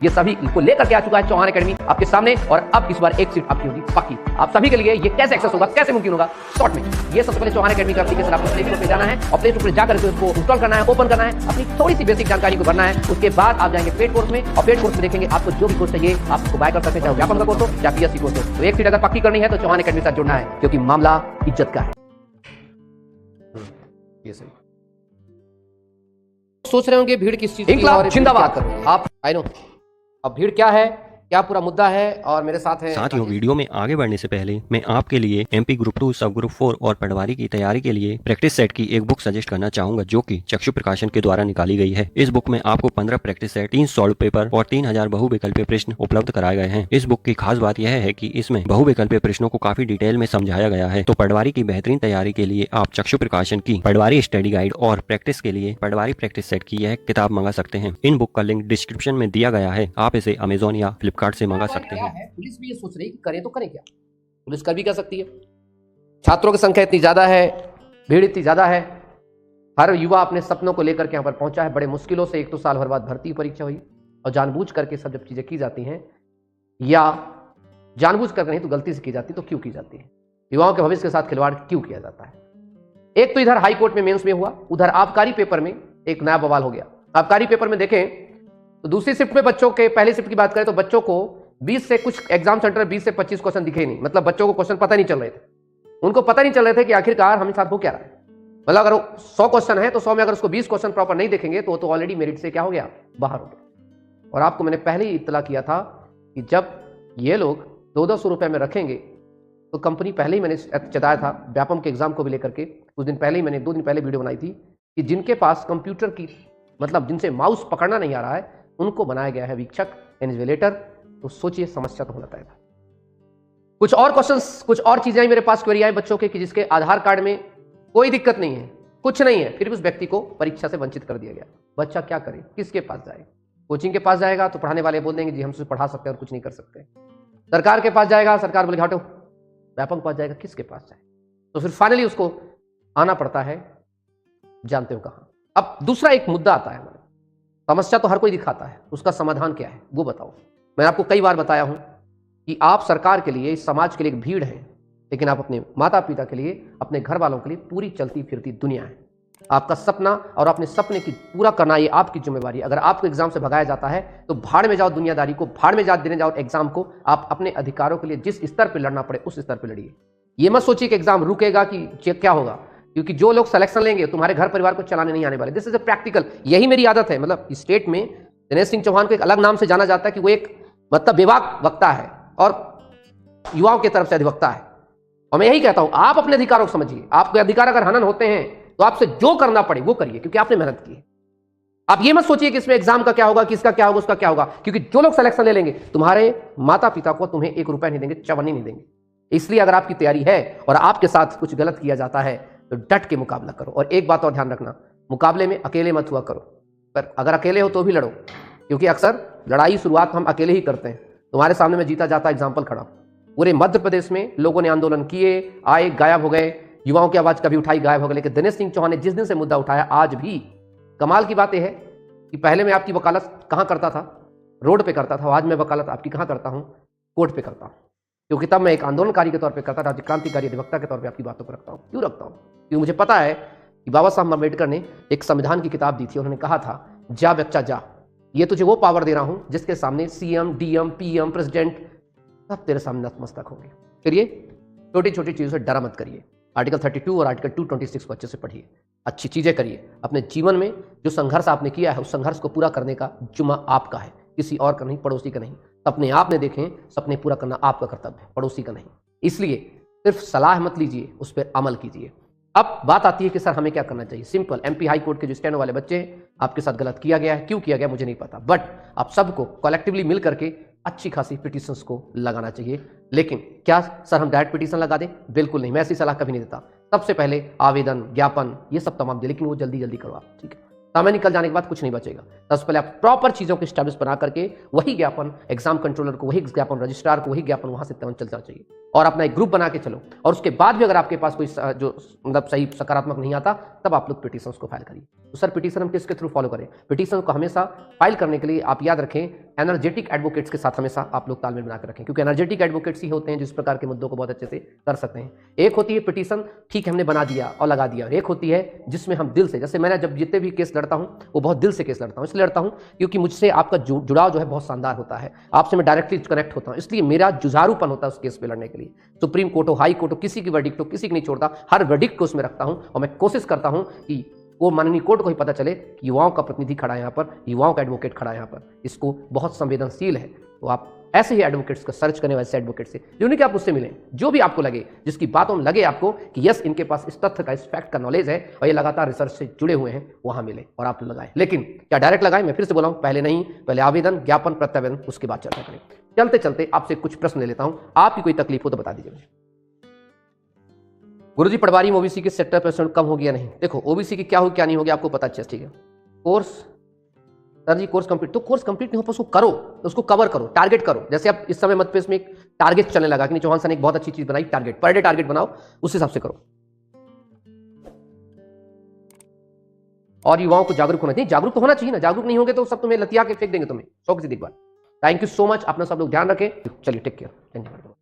ये सभी को लेकर के आ चुका है चौहान एकेडमी आपके सामने, और अब इस बार एक सीट आपकी होगी पक्की। आप सभी के लिए ये कैसे एक्सेस होगा, कैसे मुमकिन होगा, शॉर्ट में ये सबसे पहले चौहान एकेडमी का एप्लीकेशन आपको प्ले स्टोर पे जाना है और प्ले स्टोर पे जाकर के उसको इंस्टॉल करना है, ओपन करना है, अपनी थोड़ी सी बेसिक जानकारी को भरना है। उसके बाद आप जाएंगे पेड कोर्स में, और पेड कोर्स में देखेंगे आपको जो भी कोर्स चाहिए आप उसको बाय कर सकते हैं, चाहे व्यापम का कोर्स हो या पीएससी कोर्स हो। तो एक सीट अगर पक्की करनी है तो चौहान एकेडमी के साथ जुड़ना है, क्योंकि मामला इज्जत का है। ये सही सोच रहे होंगे भीड़ किस चीज की है, जिंदाबाद आप आई नो। अब भीड़ क्या है, क्या पूरा मुद्दा है, और मेरे साथ है साथियों। वीडियो में आगे बढ़ने से पहले मैं आपके लिए एमपी ग्रुप 2 सब ग्रुप 4 और पटवारी की तैयारी के लिए प्रैक्टिस सेट की एक बुक सजेस्ट करना चाहूंगा, जो कि चक्षु प्रकाशन के द्वारा निकाली गई है। इस बुक में आपको 15 प्रैक्टिस सेट, 3 सॉल्व पेपर और 3000 बहुविकल्पीय प्रश्न उपलब्ध कराए गए हैं। इस बुक की खास बात यह है कि इसमें बहुविकल्पीय प्रश्नों को काफी डिटेल में समझाया गया है। तो पटवारी की बेहतरीन तैयारी के लिए आप चक्षु प्रकाशन की पटवारी स्टडी गाइड और प्रैक्टिस के लिए पटवारी प्रैक्टिस सेट की यह किताब मंगा सकते हैं। इन बुक का लिंक डिस्क्रिप्शन में दिया गया है, आप इसे अमेजोन या फ्लिपकार्ट से मंगा सकते हैं। पुलिस भी ये सोच रही है कि करें तो करें क्या, पुलिस कर भी क्या सकती है। छात्रों की संख्या इतनी ज्यादा है, भीड़ इतनी ज्यादा है, हर युवा अपने सपनों को लेकर के यहाँ पर पहुंचा है। बड़े मुश्किलों से 1 साल भर बाद भर्ती परीक्षा हुई, और जानबूझ करके सब जब चीजें की जाती हैं, या जानबूझ कर नहीं तो गलती से की जाती, तो क्यों की जाती है, युवाओं के भविष्य के साथ खिलवाड़ क्यों किया जाता है। एक तो इधर हाई कोर्ट में मेंस में हुआ, उधर आबकारी पेपर में एक नया बवाल हो गया। आबकारी पेपर में देखें तो दूसरी शिफ्ट में बच्चों के, पहली शिफ्ट की बात करें तो बच्चों को 20 से कुछ एग्जाम सेंटर 20 से 25 क्वेश्चन दिखे नहीं, मतलब बच्चों को क्वेश्चन पता नहीं चल रहे थे। उनको पता नहीं चल रहे थे कि आखिरकार हमें साथ हो क्या रहा है। मतलब अगर 100 क्वेश्चन है तो 100 में अगर उसको 20 क्वेश्चन प्रॉपर नहीं देखेंगे तो ऑलरेडी मेरिट से क्या हो गया, बाहर हो गया। और आपको मैंने पहले ही इत्तला किया था कि जब ये लोग 200-200 रुपए में रखेंगे तो कंपनी, पहले ही मैंने चताया था व्यापम के एग्जाम को भी लेकर के, कुछ दिन पहले ही मैंने 2 दिन पहले वीडियो बनाई थी कि जिनके पास कंप्यूटर की, मतलब जिनसे माउस पकड़ना नहीं आ रहा है, उनको बनाया गया है वीक्षक, इन्विजिलेटर। तो सोचिए समस्या तो होना तय था। कुछ और क्वेश्चंस, कुछ और चीजें मेरे पास क्वेरी आई बच्चों के कि जिसके आधार कार्ड में कोई दिक्कत नहीं है, कुछ नहीं है, फिर भी उस व्यक्ति को परीक्षा से वंचित कर दिया गया। बच्चा क्या करे, किसके पास जाए? कोचिंग के पास जाएगा तो पढ़ाने वाले बोल देंगे जी हम पढ़ा सकते हैं और कुछ नहीं कर सकते। सरकार के पास जाएगा, सरकार बोले हटो। व्यापम के पास जाएगा, किसके पास जाए? तो फिर फाइनली उसको आना पड़ता है, जानते हो कहां। अब दूसरा एक मुद्दा आता है, समस्या तो हर कोई दिखाता है, उसका समाधान क्या है वो बताओ। मैंने आपको कई बार बताया हूं कि आप सरकार के लिए, इस समाज के लिए एक भीड़ है, लेकिन आप अपने माता पिता के लिए, अपने घर वालों के लिए पूरी चलती फिरती दुनिया है। आपका सपना और अपने सपने की पूरा करना ये आपकी जिम्मेवारी है। अगर आपको एग्जाम से भगाया जाता है तो भाड़ में जाओ, दुनियादारी को भाड़ में देने जाओ एग्जाम को। आप अपने अधिकारों के लिए जिस स्तर पर लड़ना पड़े उस स्तर पर लड़िए। ये मत सोचिए कि एग्जाम रुकेगा कि क्या होगा, क्योंकि जो लोग सिलेक्शन लेंगे तुम्हारे घर परिवार को चलाने नहीं आने वाले। दिस इज अ प्रैक्टिकल, यही मेरी आदत है। मतलब स्टेट में दिनेश सिंह चौहान को एक अलग नाम से जाना जाता है कि वो एक मतलब बेबाक वक्ता है और युवाओं की तरफ से अधिवक्ता है। और मैं यही कहता हूं, आप अपने अधिकारों को समझिए। आपके अधिकार अगर हनन होते हैं तो आपसे जो करना पड़े वो करिए, क्योंकि आपने मेहनत की है। आप ये मत सोचिए कि इसमें एग्जाम का क्या होगा, किसका क्या होगा, उसका क्या होगा, क्योंकि जो लोग सिलेक्शन ले लेंगे तुम्हारे माता पिता को तुम्हें 1 रुपया नहीं देंगे, चवन्नी नहीं देंगे। इसलिए अगर आपकी तैयारी है और आपके साथ कुछ गलत किया जाता है तो डट के मुकाबला करो। और एक बात और ध्यान रखना, मुकाबले में अकेले मत हुआ करो, पर अगर अकेले हो तो भी लड़ो, क्योंकि अक्सर लड़ाई शुरुआत हम अकेले ही करते हैं। तुम्हारे सामने में जीता जाता एग्जाम्पल खड़ा, पूरे मध्य प्रदेश में लोगों ने आंदोलन किए, आए, गायब हो गए, युवाओं की आवाज कभी उठाई, गायब हो गए। लेकिन दिनेश सिंह चौहान ने जिस दिन से मुद्दा उठाया, आज भी कमाल की बात यह है कि पहले मैं आपकी वकालत कहां करता था, रोड पे करता था, आज मैं वकालत आपकी कहां करता हूं, कोर्ट पे करता हूं। क्योंकि तब मैं एक आंदोलनकारी के तौर पे करता था, आज क्रांतिकारी अधिवक्ता के तौर पे आपकी बातों को रखता हूं। क्यों रखता हूं? क्योंकि मुझे पता है कि बाबा साहब अम्बेडकर ने एक संविधान की किताब दी थी, उन्होंने कहा था जा बच्चा जा, ये तुझे वो पावर दे रहा हूं जिसके सामने सीएम, डीएम, पीएम, प्रेसिडेंट सब तेरे सामने नतमस्तक होंगे। फिर ये छोटी छोटी चीजों से डरा मत करिए। आर्टिकल 32 और आर्टिकल 226 को अच्छे से पढ़िए, अच्छी चीजें करिए। अपने जीवन में जो संघर्ष आपने किया है उस संघर्ष को पूरा करने का जुम्मा आपका है, किसी और का नहीं, पड़ोसी का नहीं। सपने आपने देखें, सपने पूरा करना आपका कर्तव्य है, पड़ोसी का नहीं। इसलिए सिर्फ सलाह मत लीजिए, उस पर अमल कीजिए। अब बात आती है कि सर हमें क्या करना चाहिए। सिंपल, एमपी हाई कोर्ट के जो स्टेनो वाले बच्चे हैं, आपके साथ गलत किया गया है, क्यों किया गया मुझे नहीं पता, बट आप सबको कलेक्टिवली मिल करके अच्छी खासी पिटीशंस को लगाना चाहिए। लेकिन क्या सर हम डायरेक्ट पिटीशन लगा दें? बिल्कुल नहीं, मैं ऐसी सलाह कभी नहीं देता। सबसे पहले आवेदन, ज्ञापन, ये सब तमाम दे, लेकिन वो जल्दी जल्दी करो आप, ठीक है। समय निकल जाने के बाद कुछ नहीं बचेगा। सबसे पहले आप प्रॉपर चीजों को स्टैब्लिश बना करके वही ज्ञापन एग्जाम कंट्रोलर को, वही ज्ञापन रजिस्ट्रार को, वही ज्ञापन वहां से चलना चाहिए, और अपना एक ग्रुप बना के चलो। और उसके बाद भी अगर आपके पास कोई जो मतलब सही सकारात्मक नहीं आता, तब आप लोग पिटीशंस को फाइल करिए। तो सर पिटीशन हम किसके थ्रू फॉलो करें? पिटीशन को हमेशा फाइल करने के लिए आप याद रखें एनर्जेटिक एडवोकेट्स के साथ हमेशा आप लोग तालमेल बना कर रखें, क्योंकि एनर्जेटिक एडवोकेट्स ही होते हैं जिस प्रकार के मुद्दों को बहुत अच्छे से कर सकते हैं। एक होती है पिटीशन, ठीक है हमने बना दिया और लगा दिया, और एक होती है जिसमें हम दिल से, जैसे मैंने जब जितने भी केस लड़ता हूं वो बहुत दिल से केस लड़ता हूं, इसलिए लड़ता हूं क्योंकि मुझसे आपका जुड़ाव जो है बहुत शानदार होता है, आपसे मैं डायरेक्टली कनेक्ट होता हूं, इसलिए मेरा जुझारूपन होता है उस केस पे लड़ने के लिए। सुप्रीम कोर्ट हो, हाई कोर्ट हो, किसी की वर्डिक्ट हो, किसी की नहीं छोड़ता, हर वर्डिक्ट को उसमें रखता हूं और मैं कोशिश करता हूं कि वो माननीय कोर्ट को ही पता चले कि युवाओं का प्रतिनिधि खड़ा है यहाँ पर, युवाओं का एडवोकेट खड़ा है यहाँ पर, इसको बहुत संवेदनशील है। तो आप ऐसे ही एडवोकेट्स को सर्च करने, वैसे एडवोकेट से जिन्हें कि आप उससे मिलें, जो भी आपको लगे, जिसकी बातों में लगे आपको कि यस इनके पास इस तथ्य का, इस फैक्ट का नॉलेज है और ये लगातार रिसर्च से जुड़े हुए हैं, वहां मिले और आप लगाएं। लेकिन क्या डायरेक्ट लगाएं? मैं फिर से बोला हूं, पहले नहीं, पहले आवेदन, ज्ञापन, प्रत्यावेदन, उसके बाद चर्चा करें। चलते चलते आपसे कुछ प्रश्न ले लेता हूं, आपकी कोई तकलीफ हो तो बता दीजिए। गुरुजी पटवारी में ओबीसी की 70% कम हो गया नहीं? देखो ओबीसी की क्या हो क्या नहीं हो गया आपको पता अच्छा, ठीक है। कोर्स, सर जी कोर्स कंप्लीट, तो कोर्स कंप्लीट नहीं हो पर उसको करो, उसको कवर करो, टारगेट करो। जैसे अब इस समय मध्य प्रदेश में एक टारगेट चलने लगा कि चौहान सर ने एक बहुत अच्छी चीज बनाई, टारगेट, पर डे टारगेट बनाओ, उस हिसाब से करो और युवाओं को जागरूक होना चाहिए। जागरूक तो होना चाहिए ना, जागरूक नहीं होंगे तो सब तुम्हें लतिया के फेंक देंगे तुम्हें 100 की बार। थैंक यू सो मच, अपना सब लोग ध्यान रखें। चलिए टेक केयर, धन्यवाद।